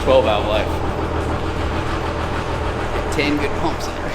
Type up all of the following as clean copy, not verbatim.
12 valve life. 10 good pumps in there.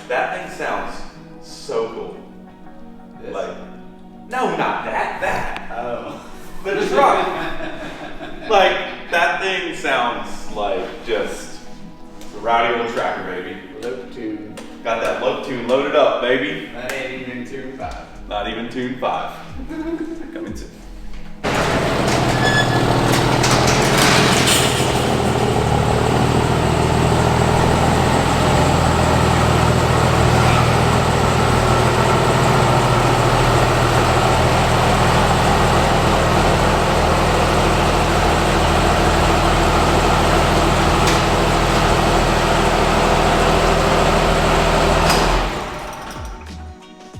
That thing sounds so cool. This? Like, no, not that. Oh. The truck. Like, that thing sounds like just a rowdy old tracker, baby. Lope tune. Got that lope tune loaded up, baby. That ain't even tune 5. Not even tune 5. Coming soon.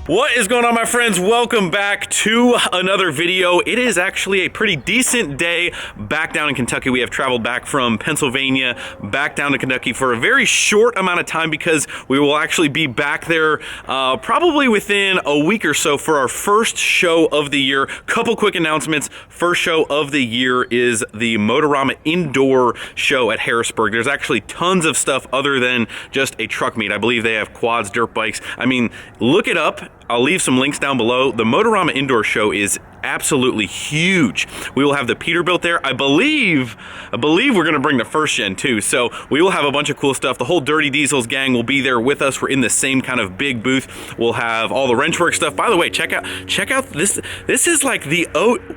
What is going on, my friends? Welcome back to another video. It is actually a pretty decent day back down in Kentucky. We have traveled back from Pennsylvania back down to Kentucky for a very short amount of time because we will actually be back there probably within a week or so for our first show of the year. Couple quick announcements. First show of the year is the Motorama Indoor Show at Harrisburg. There's actually tons of stuff other than just a truck meet. I believe they have quads, dirt bikes. I mean, look it up. I'll leave some links down below. The Motorama Indoor Show is absolutely huge. We will have the Peterbilt there. I believe we're gonna bring the first gen too. So we will have a bunch of cool stuff. The whole Dirty Diesels gang will be there with us. We're in the same kind of big booth. We'll have all the Wrenchworks stuff. By the way, check out this. This is like the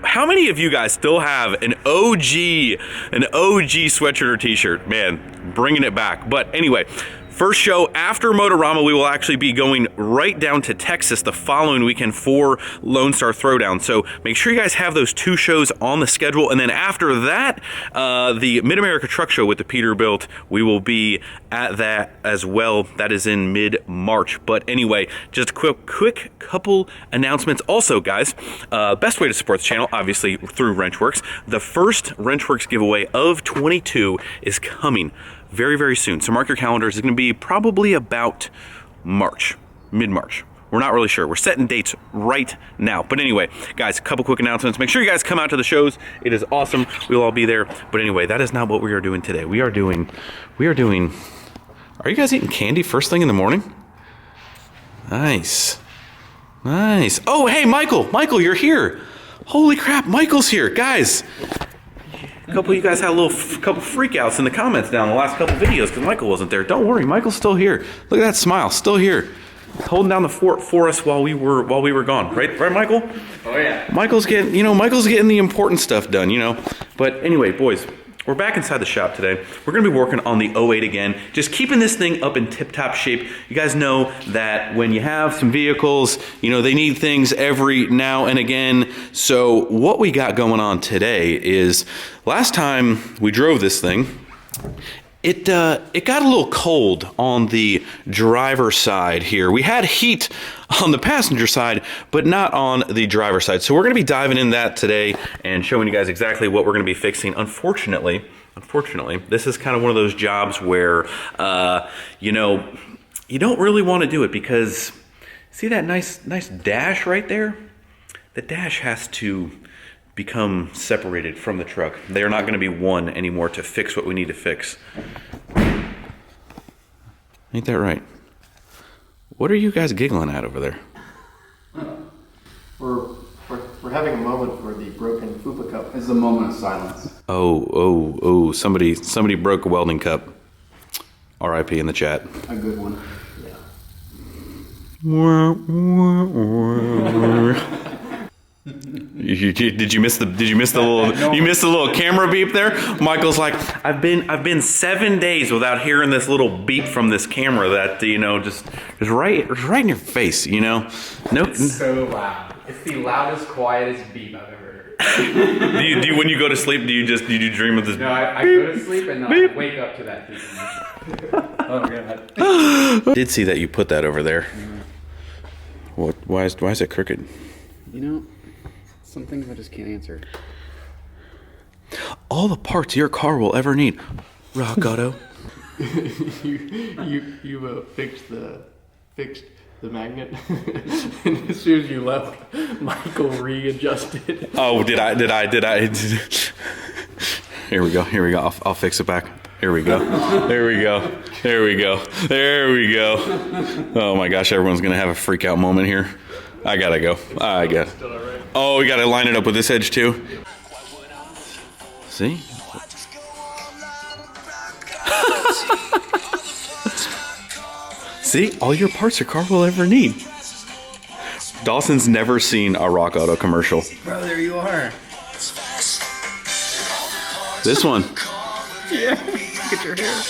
how many of you guys still have an OG sweatshirt or t-shirt? Man, bringing it back. But anyway, first show after Motorama, we will actually be going right down to Texas the following weekend for Lone Star Throwdown. So make sure you guys have those 2 shows on the schedule. And then after that, the Mid-America Truck Show with the Peterbilt, we will be at that as well. That is in mid-March. But anyway, just a quick couple announcements. Also, guys, best way to support the channel, obviously through Wrenchworks. The first Wrenchworks giveaway of 22 is coming very, very soon. So mark your calendars. It's going to be probably about March, mid-March. We're not really sure. We're setting dates right now. But anyway, guys, a couple quick announcements. Make sure you guys come out to the shows. It is awesome. We'll all be there. But anyway, that is not what we are doing today. We are doing, are you guys eating candy first thing in the morning? Nice. Nice. Oh, hey, Michael, you're here. Holy crap, Michael's here. Guys, a couple of you guys had a couple freakouts in the comments down the last couple videos because Michael wasn't there. Don't worry, Michael's still here. Look at that smile, still here, holding down the fort for us while we were gone. Right, Michael? Oh yeah. Michael's getting the important stuff done, But anyway, boys, we're back inside the shop today. We're gonna be working on the 08 again, just keeping this thing up in tip-top shape. You guys know that when you have some vehicles, they need things every now and again. So what we got going on today is, last time we drove this thing, it got a little cold on the driver's side here. We had heat on the passenger side, but not on the driver's side. So we're gonna be diving in that today and showing you guys exactly what we're gonna be fixing. Unfortunately, this is kind of one of those jobs where, you don't really wanna do it because, see that nice dash right there? The dash has to become separated from the truck. They are not going to be one anymore to fix what we need to fix. Ain't that right? What are you guys giggling at over there? We're having a moment for the broken Fupa cup. This is a moment of silence. Oh, somebody broke a welding cup. RIP in the chat. A good one. Yeah. Did you miss the little camera beep there? Michael's like, I've been 7 days without hearing this little beep from this camera that just right in your face, No. It's so loud. It's the loudest, quietest beep I've ever heard. do you when you go to sleep? Do you dream of this? No, I go to sleep and I wake up to that beep. Oh god. I did see that you put that over there. What? Why is it crooked? Some things I just can't answer. All the parts your car will ever need. Rock Auto. you fixed the magnet, and as soon as you left, Michael readjusted. Oh, did I? Here we go. I'll fix it back. Here we go. There we go. Oh my gosh, everyone's gonna have a freak out moment here. I gotta go. Oh, we gotta line it up with this edge too. See? See? All your parts your car will ever need. Dawson's never seen a Rock Auto commercial. Bro, there you are. This one. Yeah, look at your hair.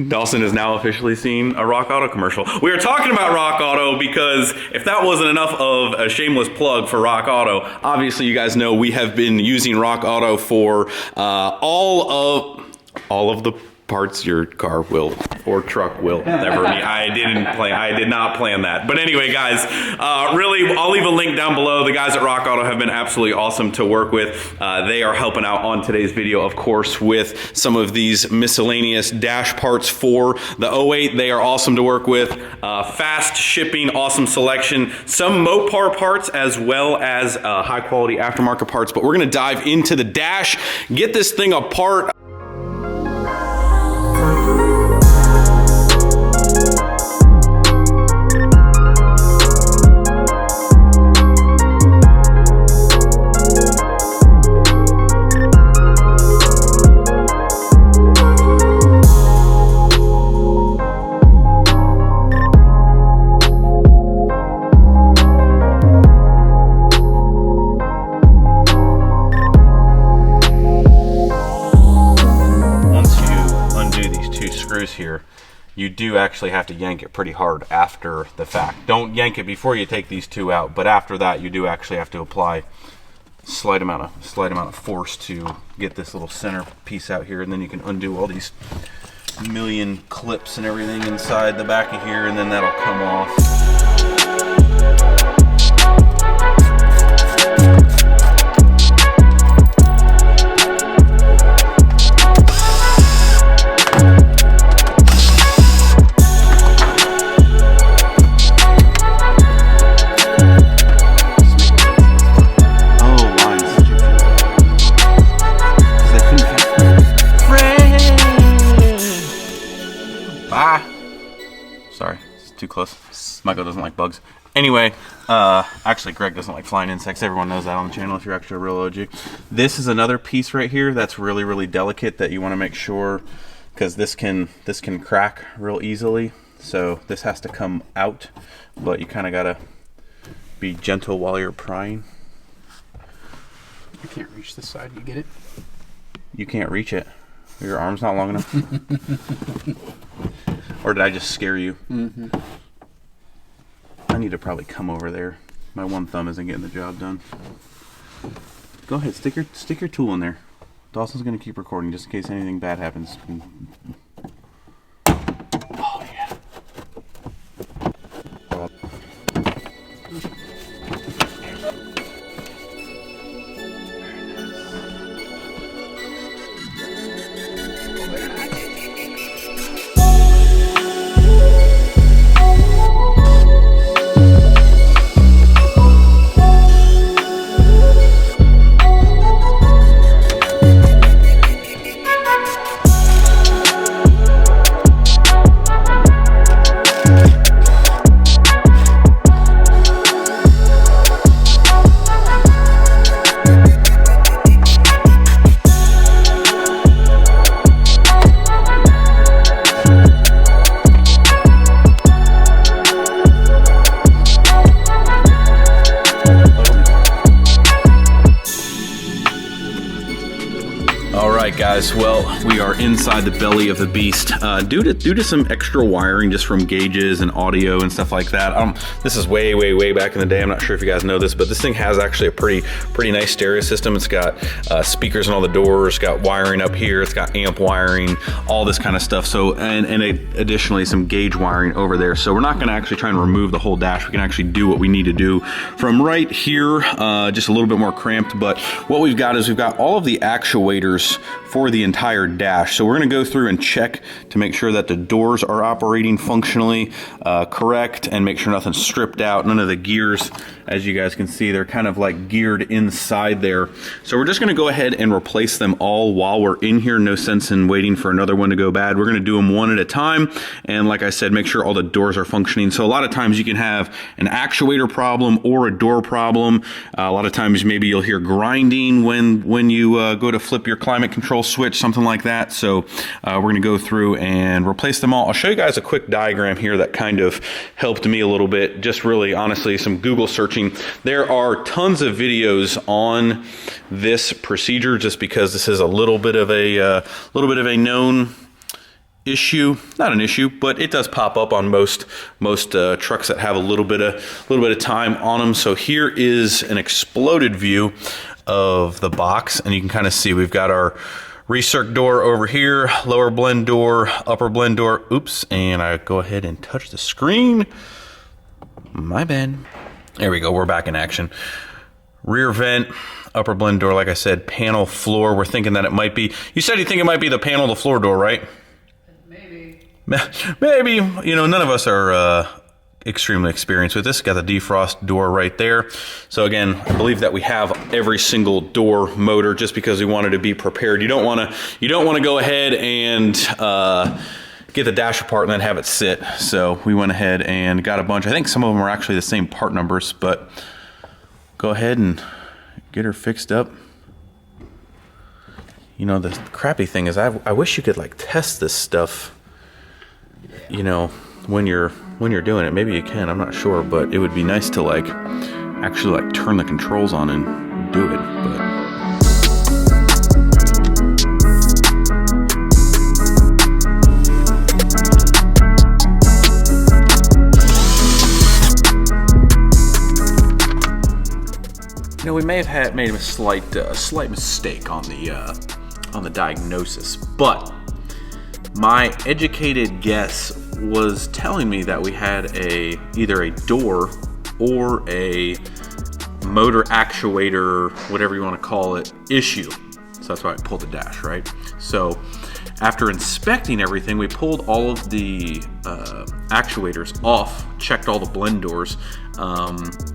Dawson has now officially seen a Rock Auto commercial. We are talking about Rock Auto because if that wasn't enough of a shameless plug for Rock Auto, obviously you guys know we have been using Rock Auto for all of the parts your car will or truck will ever need. I did not plan that. But anyway, guys, really, I'll leave a link down below. The guys at Rock Auto have been absolutely awesome to work with. They are helping out on today's video, of course, with some of these miscellaneous dash parts for the 08. They are awesome to work with. Fast shipping, awesome selection. Some Mopar parts as well as high quality aftermarket parts. But we're gonna dive into the dash, get this thing apart. Here, you do actually have to yank it pretty hard after the fact. Don't yank it before you take these two out, but after that you do actually have to apply slight amount of force to get this little center piece out here, and then you can undo all these million clips and everything inside the back of here, and then that'll come off. Sorry, it's too close. Michael doesn't like bugs. Anyway, actually Greg doesn't like flying insects. Everyone knows that on the channel if you're actually a real OG. This is another piece right here that's really, really delicate that you want to make sure, because this can crack real easily. So this has to come out, but you kind of gotta be gentle while you're prying. I can't reach this side. You get it? You can't reach it. Your arm's not long enough. Or did I just scare you? Mm-hmm. I need to probably come over there. My one thumb isn't getting the job done. Go ahead, stick your tool in there. Dawson's gonna keep recording just in case anything bad happens. Oh yeah. guys, well, we are inside the belly of the beast. Due to some extra wiring just from gauges and audio and stuff like that. This is way back in the day. I'm not sure if you guys know this, but this thing has actually a pretty nice stereo system. It's got speakers on all the doors, got wiring up here, it's got amp wiring, all this kind of stuff. So, and additionally some gauge wiring over there. So we're not gonna actually try and remove the whole dash. We can actually do what we need to do from right here, just a little bit more cramped. But what we've got is we've got all of the actuators for the entire dash. So we're gonna go through and check to make sure that the doors are operating functionally correct, and make sure nothing's stripped out. None of the gears, as you guys can see, they're kind of like geared inside there. So we're just gonna go ahead and replace them all while we're in here. No sense in waiting for another one to go bad. We're gonna do them one at a time. And like I said, make sure all the doors are functioning. So a lot of times you can have an actuator problem or a door problem. A lot of times maybe you'll hear grinding when you go to flip your climate control switch, something like that. So we're gonna go through and replace them all. I'll show you guys a quick diagram here that kind of helped me a little bit. Just really honestly some Google searching. There are tons of videos on this procedure, just because this is a little bit of a known issue. Not an issue, but it does pop up on most trucks that have a little bit of time on them. So here is an exploded view of the box, and you can kind of see we've got our recirc door over here, lower blend door, upper blend door. Oops, and I go ahead and touch the screen. My bad. There we go, we're back in action. Rear vent, upper blend door, like I said, panel floor. We're thinking that it might be, you said you think it might be the panel to floor door, right? Maybe, you know, none of us are extremely experienced with this. Got the defrost door right there. So again, I believe that we have every single door motor, just because we wanted to be prepared. You don't want to go ahead and get the dash apart and then have it sit. So we went ahead and got a bunch. I think some of them are actually the same part numbers, but go ahead and get her fixed up. You know, the crappy thing is I wish you could like test this stuff, you know, when you're doing it. Maybe you can, I'm not sure, but it would be nice to like actually like turn the controls on and do it. But you know, we may have made a slight mistake on the diagnosis, but my educated guess was telling me that we had either a door or a motor actuator, whatever you want to call it, issue. So that's why I pulled the dash, right? So after inspecting everything, we pulled all of the actuators off, checked all the blend doors.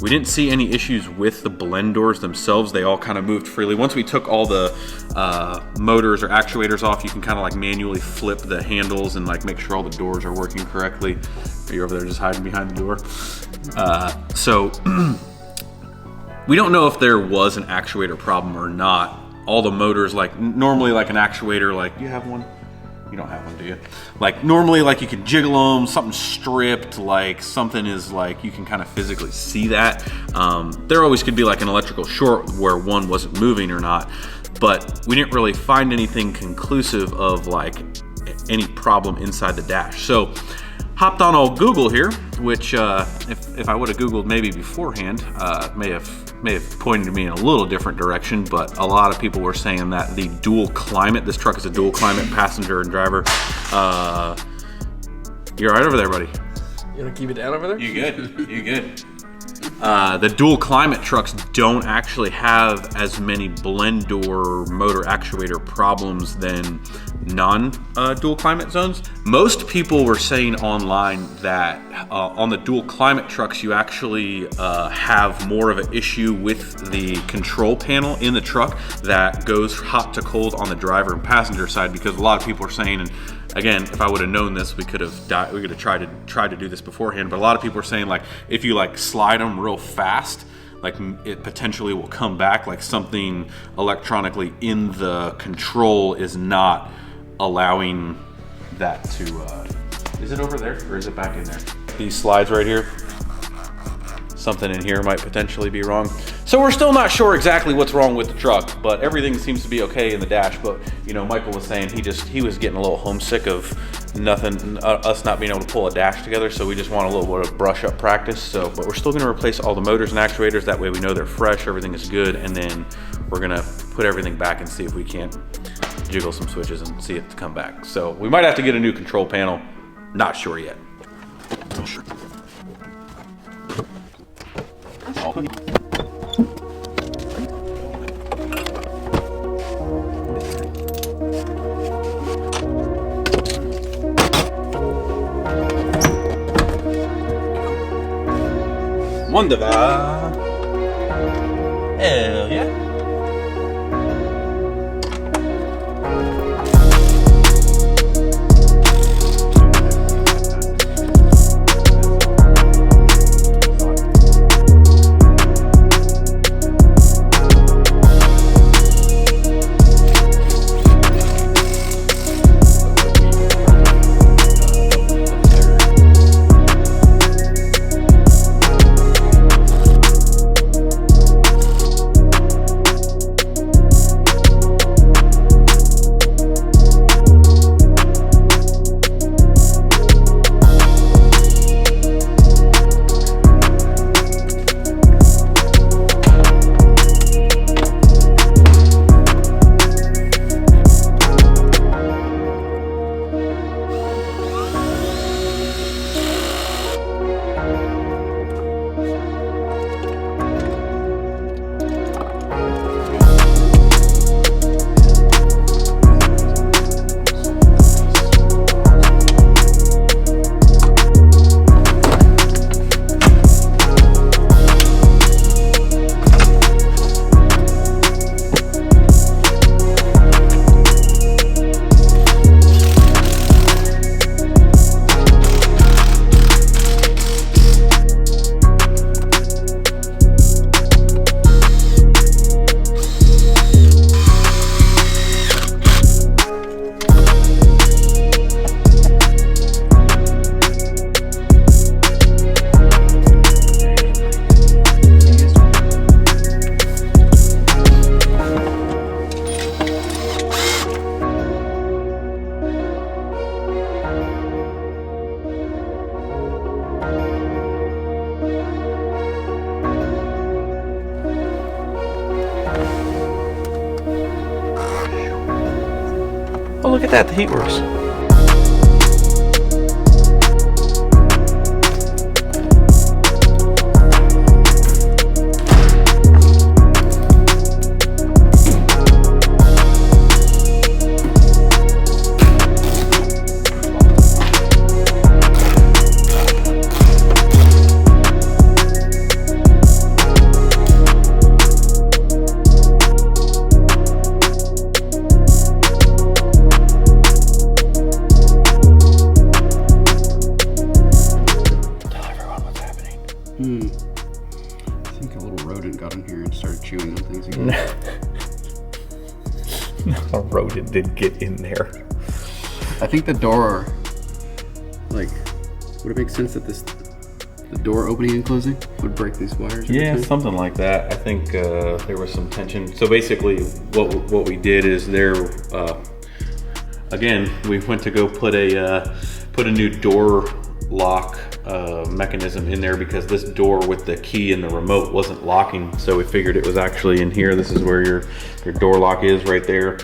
We didn't see any issues with the blend doors themselves. They all kind of moved freely. Once we took all the motors or actuators off, you can kind of like manually flip the handles and like make sure all the doors are working correctly. Are you over there just hiding behind the door? So we don't know if there was an actuator problem or not. All the motors, like normally like an actuator, like you have one? You don't have one, do you? Like normally, like you can jiggle them, something stripped, like something is like, you can kind of physically see that. There always could be like an electrical short where one wasn't moving or not, but we didn't really find anything conclusive of like any problem inside the dash. So hopped on old Google here, which if I would have Googled maybe beforehand, may have pointed me in a little different direction, but a lot of people were saying that the dual climate, this truck is a dual climate passenger and driver. You're right over there, buddy. You wanna keep it down over there? You good, you good. The dual climate trucks don't actually have as many blend door motor actuator problems than non-dual climate zones. Most people were saying online that on the dual climate trucks, you actually have more of an issue with the control panel in the truck that goes hot to cold on the driver and passenger side, because a lot of people are saying, and again, if I would have known this, we could have tried to do this beforehand. But a lot of people are saying like if you like slide them real fast, like it potentially will come back. Like something electronically in the control is not allowing that to. Is it over there or is it back in there? These slides right here. something in here might potentially be wrong. So we're still not sure exactly what's wrong with the truck, but everything seems to be okay in the dash. But you know, Michael was saying he was getting a little homesick of us not being able to pull a dash together, so we just want a little bit of brush up practice. So, but we're still gonna replace all the motors and actuators, that way we know they're fresh, everything is good, and then we're gonna put everything back and see if we can't jiggle some switches and see it to come back. So we might have to get a new control panel, not sure yet. Wunderbar. Hell yeah. Oh, look at that, the heat works. I think a little rodent got in here and started chewing on things again. A rodent did get in there. I think the door, like, would it make sense that the door opening and closing would break these wires? Yeah, something like that. I think there was some tension. So basically what we did is again, we went to go put a new door lock mechanism in there because this door with the key and the remote wasn't locking, so we figured it was actually in here. This is where your door lock is, right there.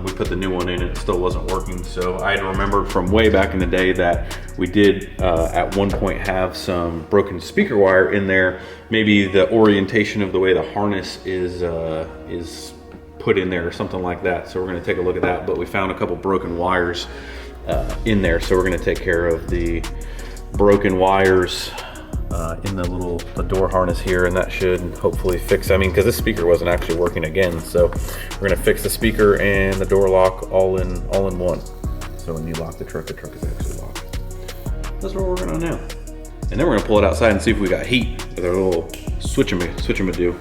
We put the new one in and it still wasn't working, so I remembered from way back in the day that we did at one point have some broken speaker wire in there. Maybe the orientation of the way the harness is put in there or something like that, so we're going to take a look at that. But we found a couple broken wires in there, so we're going to take care of the broken wires in the door harness here, and that should hopefully fix, I mean, because this speaker wasn't actually working again, so we're going to fix the speaker and the door lock all in one. So when you lock the truck is actually locked. That's what we're working on now. And then we're going to pull it outside and see if we got heat with our little switch-a-do.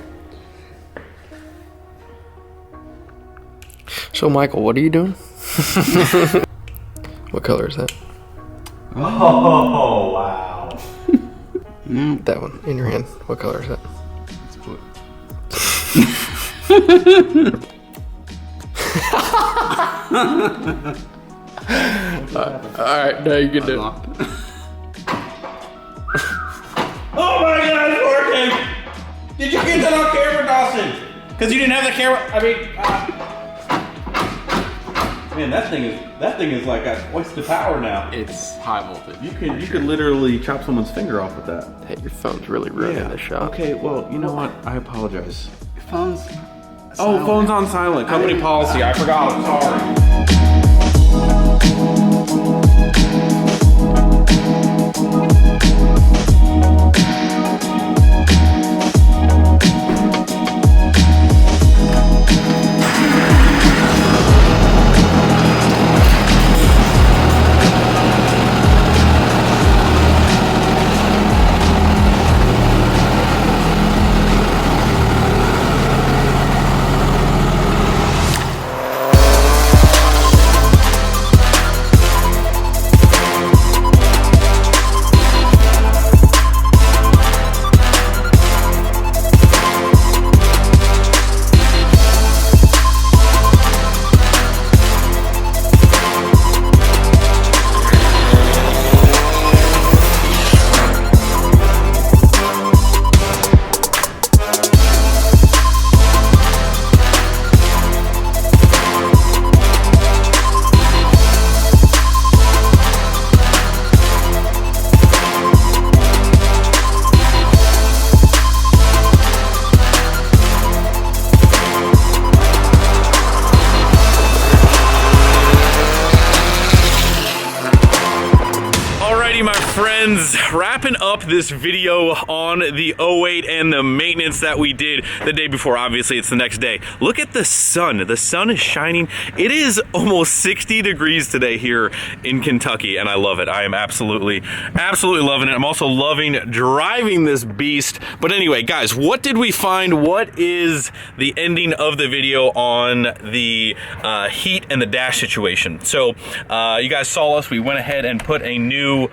So Michael, what are you doing? What color is that? Oh, wow. That one in your hand. What color is that? It's blue. Alright, now you can do it. Oh my God, it's working! Did you get that on camera, Dawson? Because you didn't have the camera. I mean, man, that thing is like a waste of power now. It's high voltage. You could literally chop someone's finger off with that. Hey, your phone's really ruining the shot. Okay, well, you know what? I apologize. Your phone's. Oh, phone's on silent. Company policy. I forgot. I'm sorry. My friends, wrapping up this video on the 08 and the maintenance that we did the day before. Obviously, it's the next day. Look at the sun. The sun is shining. It is almost 60 degrees today here in Kentucky, and I love it. I am absolutely loving it. I'm also loving driving this beast. But anyway, guys, what did we find? What is the ending of the video on the heat and the dash situation? So, you guys saw us. We went ahead and put a new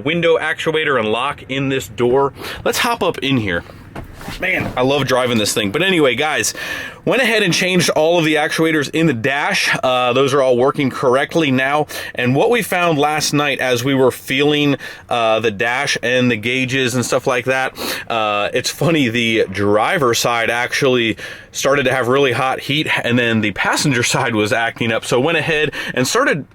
window actuator and lock in this door. Let's hop up in here. Man, I love driving this thing. But anyway, guys, went ahead and changed all of the actuators in the dash. Those are all working correctly now. And what we found last night as we were feeling the dash and the gauges and stuff like that, it's funny, the driver side actually started to have really hot heat, and then the passenger side was acting up. So went ahead and started,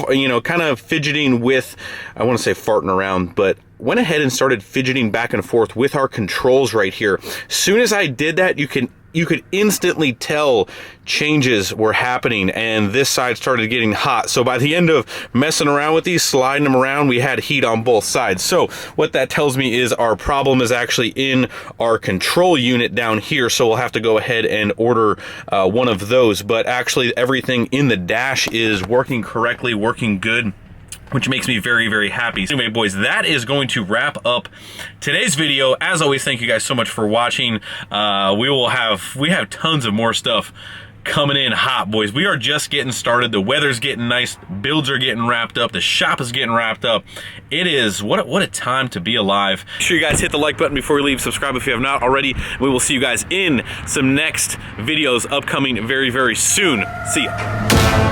you know, kind of fidgeting with, I want to say farting around, but went ahead and started fidgeting back and forth with our controls right here. Soon as I did that, you could instantly tell changes were happening, and this side started getting hot. So by the end of messing around with these, sliding them around, we had heat on both sides. So what that tells me is our problem is actually in our control unit down here. So we'll have to go ahead and order one of those. But actually everything in the dash is working correctly, working good, which makes me very, very happy. So anyway, boys, that is going to wrap up today's video. As always, thank you guys so much for watching. We have tons of more stuff coming in hot, boys. We are just getting started. The weather's getting nice. Builds are getting wrapped up. The shop is getting wrapped up. It is, what a time to be alive. Make sure you guys hit the like button before we leave. Subscribe if you have not already. We will see you guys in some next videos upcoming very, very soon. See ya.